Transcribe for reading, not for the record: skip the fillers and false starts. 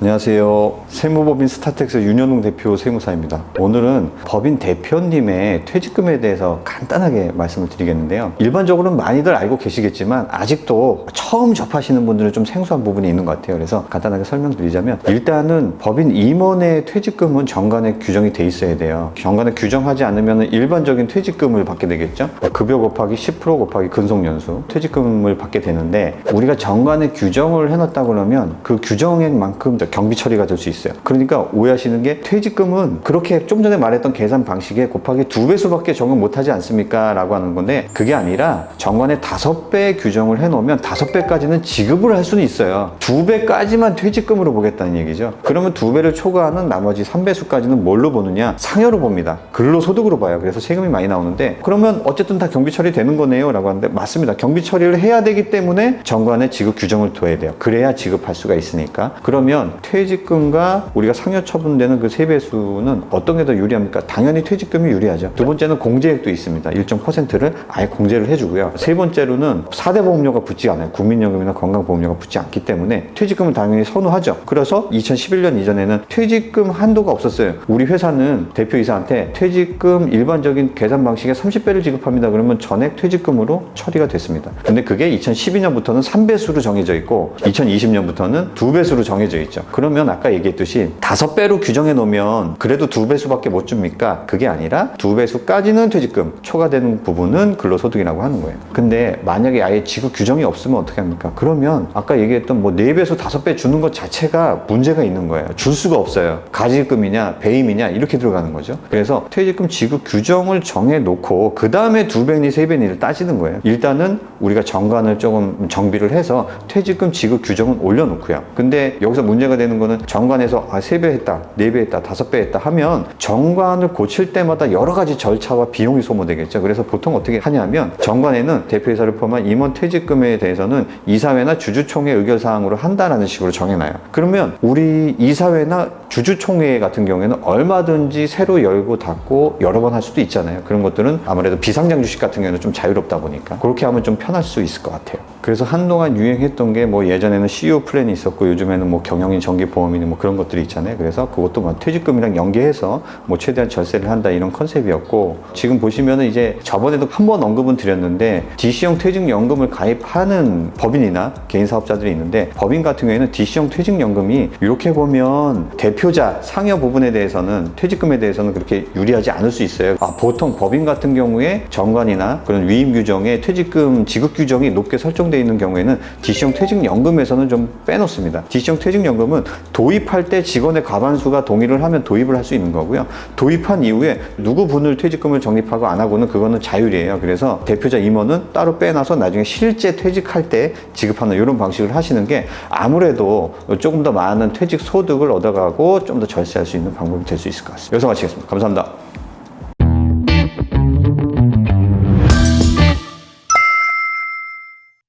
안녕하세요. 세무법인 스타텍스 윤현웅 대표 세무사입니다. 오늘은 법인 대표님의 퇴직금에 대해서 간단하게 말씀을 드리겠는데요. 일반적으로는 많이들 알고 계시겠지만 아직도 처음 접하시는 분들은 좀 생소한 부분이 있는 것 같아요. 그래서 간단하게 설명드리자면, 일단은 법인 임원의 퇴직금은 정관에 규정이 돼 있어야 돼요. 정관에 규정하지 않으면 일반적인 퇴직금을 받게 되겠죠. 급여 곱하기 10% 곱하기 근속연수 퇴직금을 받게 되는데, 우리가 정관에 규정을 해놨다 그러면 그 규정액만큼 경비 처리가 될 수 있어요. 그러니까 오해하시는 게, 퇴직금은 그렇게 좀 전에 말했던 계산 방식에 곱하기 2배수밖에 적용 못하지 않습니까? 라고 하는 건데, 그게 아니라 정관에 5배 규정을 해놓으면 5배까지는 지급을 할 수는 있어요. 2배까지만 퇴직금으로 보겠다는 얘기죠. 그러면 2배를 초과하는 나머지 3배수까지는 뭘로 보느냐? 상여로 봅니다. 근로소득으로 봐요. 그래서 세금이 많이 나오는데, 그러면 어쨌든 다 경비 처리되는 거네요? 라고 하는데, 맞습니다. 경비 처리를 해야 되기 때문에 정관에 지급 규정을 둬야 돼요. 그래야 지급할 수가 있으니까. 그러면 퇴직금과 우리가 상여 처분되는 그 3배수는 어떤 게 더 유리합니까? 당연히 퇴직금이 유리하죠. 두 번째는 공제액도 있습니다. 일정 퍼센트를 아예 공제를 해주고요. 세 번째로는 4대 보험료가 붙지 않아요. 국민연금이나 건강보험료가 붙지 않기 때문에 퇴직금은 당연히 선호하죠. 그래서 2011년 이전에는 퇴직금 한도가 없었어요. 우리 회사는 대표이사한테 퇴직금 일반적인 계산 방식에 30배를 지급합니다. 그러면 전액 퇴직금으로 처리가 됐습니다. 근데 그게 2012년부터는 3배수로 정해져 있고 2020년부터는 2배수로 정해져 있죠. 그러면 아까 얘기했듯이 5배로 규정해 놓으면 그래도 2배수밖에 못 줍니까? 그게 아니라 2배수까지는 퇴직금, 초과되는 부분은 근로소득이라고 하는 거예요. 근데 만약에 아예 지급 규정이 없으면 어떻게 합니까? 그러면 아까 얘기했던 4배수, 5배 주는 것 자체가 문제가 있는 거예요. 줄 수가 없어요. 가지급이냐, 배임이냐 이렇게 들어가는 거죠. 그래서 퇴직금 지급 규정을 정해 놓고 그 다음에 2배니 3배니를 따지는 거예요. 일단은 우리가 정관을 조금 정비를 해서 퇴직금 지급 규정은 올려놓고요. 근데 여기서 문제가 되는 거는, 정관에서 3배 했다, 4배 했다, 5배 했다 하면 정관을 고칠 때마다 여러 가지 절차와 비용이 소모되겠죠. 그래서 보통 어떻게 하냐면, 정관에는 대표이사를 포함한 임원 퇴직금에 대해서는 이사회나 주주총회 의결사항으로 한다라는 식으로 정해놔요. 그러면 우리 이사회나 주주총회 같은 경우에는 얼마든지 새로 열고 닫고 여러 번 할 수도 있잖아요. 그런 것들은 아무래도 비상장 주식 같은 경우는 좀 자유롭다 보니까 그렇게 하면 좀 편할 수 있을 것 같아요. 그래서 한동안 유행했던 게, 예전에는 CEO 플랜이 있었고 요즘에는 경영인 정기보험이니 그런 것들이 있잖아요. 그래서 그것도 퇴직금이랑 연계해서 최대한 절세를 한다, 이런 컨셉이었고, 지금 보시면은 이제 저번에도 한번 언급은 드렸는데, DC형 퇴직연금을 가입하는 법인이나 개인 사업자들이 있는데, 법인 같은 경우에는 DC형 퇴직연금이 이렇게 보면 대표자 상여 부분에 대해서는, 퇴직금에 대해서는 그렇게 유리하지 않을 수 있어요. 보통 법인 같은 경우에 정관이나 그런 위임 규정에 퇴직금 지급 규정이 높게 설정되어 있는 경우에는 DC형 퇴직연금에서는 좀 빼놓습니다. DC형 퇴직연금은 도입할 때 직원의 과반수가 동의를 하면 도입을 할 수 있는 거고요. 도입한 이후에 누구 분을 퇴직금을 적립하고 안 하고는 그거는 자율이에요. 그래서 대표자 임원은 따로 빼놔서 나중에 실제 퇴직할 때 지급하는 이런 방식을 하시는 게 아무래도 조금 더 많은 퇴직 소득을 얻어가고 좀 더 절세할 수 있는 방법이 될 수 있을 것 같습니다. 여기서 마치겠습니다. 감사합니다.